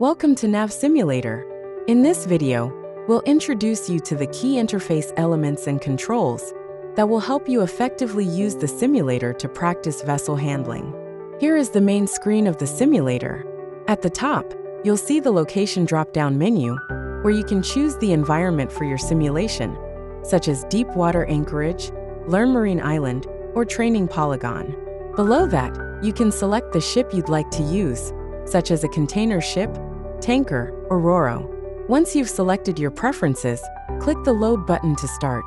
Welcome to NavSimulator. In this video, we'll introduce you to the key interface elements and controls that will help you effectively use the simulator to practice vessel handling. Here is the main screen of the simulator. At the top, you'll see the location drop-down menu, where you can choose the environment for your simulation, such as deep water anchorage, Learnmarine island, or training polygon. Below that, you can select the ship you'd like to use, such as a container ship, tanker, or RoRo. Once you've selected your preferences, click the Load button to start.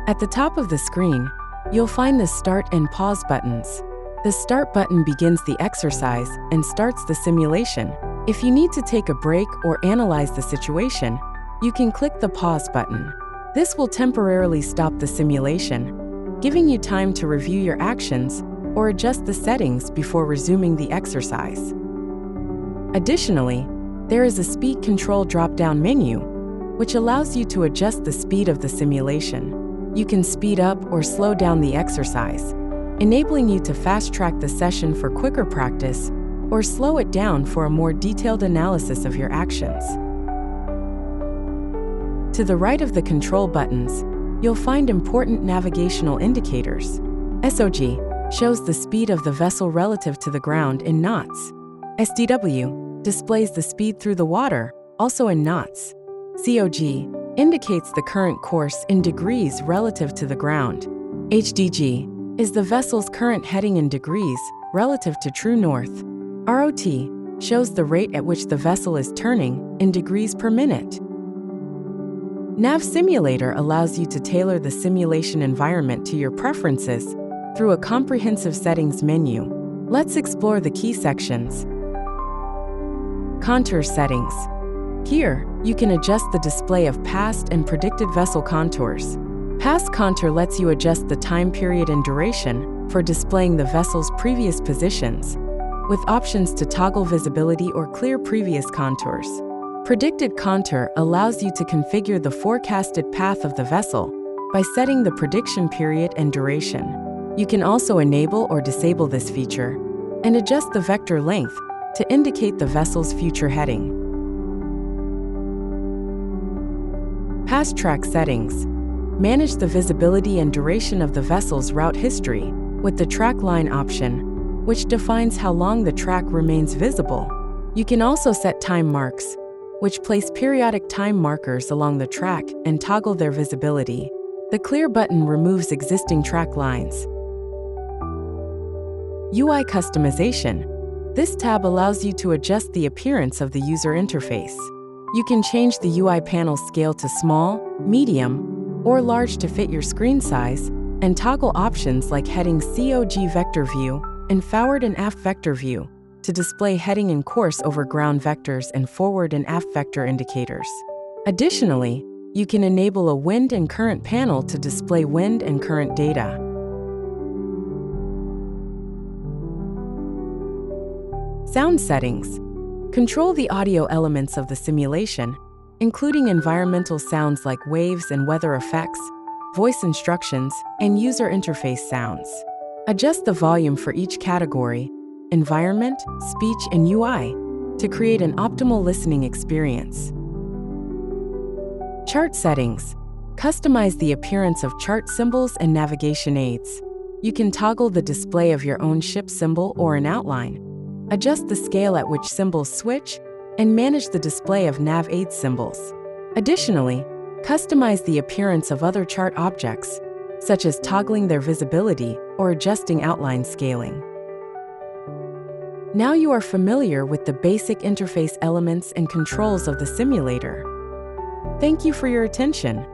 At the top of the screen, you'll find the Start and Pause buttons. The Start button begins the exercise and starts the simulation. If you need to take a break or analyze the situation, you can click the Pause button. This will temporarily stop the simulation, giving you time to review your actions or adjust the settings before resuming the exercise. Additionally, there is a Speed Control drop-down menu, which allows you to adjust the speed of the simulation. You can speed up or slow down the exercise, enabling you to fast-track the session for quicker practice or slow it down for a more detailed analysis of your actions. To the right of the control buttons, you'll find important navigational indicators. SOG shows the speed of the vessel relative to the ground in knots. SDW displays the speed through the water, also in knots. COG indicates the current course in degrees relative to the ground. HDG is the vessel's current heading in degrees relative to true north. ROT shows the rate at which the vessel is turning in degrees per minute. NavSimulator allows you to tailor the simulation environment to your preferences through a comprehensive settings menu. Let's explore the key sections. Contour settings. Here, you can adjust the display of past and predicted vessel contours. Past contour lets you adjust the time period and duration for displaying the vessel's previous positions, with options to toggle visibility or clear previous contours. Predicted contour allows you to configure the forecasted path of the vessel by setting the prediction period and duration. You can also enable or disable this feature and adjust the vector length to indicate the vessel's future heading. Past track settings. Manage the visibility and duration of the vessel's route history with the track line option, which defines how long the track remains visible. You can also set time marks, which place periodic time markers along the track and toggle their visibility. The Clear button removes existing track lines. UI customization. This tab allows you to adjust the appearance of the user interface. You can change the UI panel scale to small, medium, or large to fit your screen size, and toggle options like heading COG vector view and forward and aft vector view to display heading and course over ground vectors and forward and aft vector indicators. Additionally, you can enable a wind and current panel to display wind and current data. Sound settings. Control the audio elements of the simulation, including environmental sounds like waves and weather effects, voice instructions, and user interface sounds. Adjust the volume for each category, environment, speech, and UI, to create an optimal listening experience. Chart settings. Customize the appearance of chart symbols and navigation aids. You can toggle the display of your own ship symbol or an outline, adjust the scale at which symbols switch, and manage the display of nav aid symbols. Additionally, customize the appearance of other chart objects, such as toggling their visibility or adjusting outline scaling. Now you are familiar with the basic interface elements and controls of the simulator. Thank you for your attention.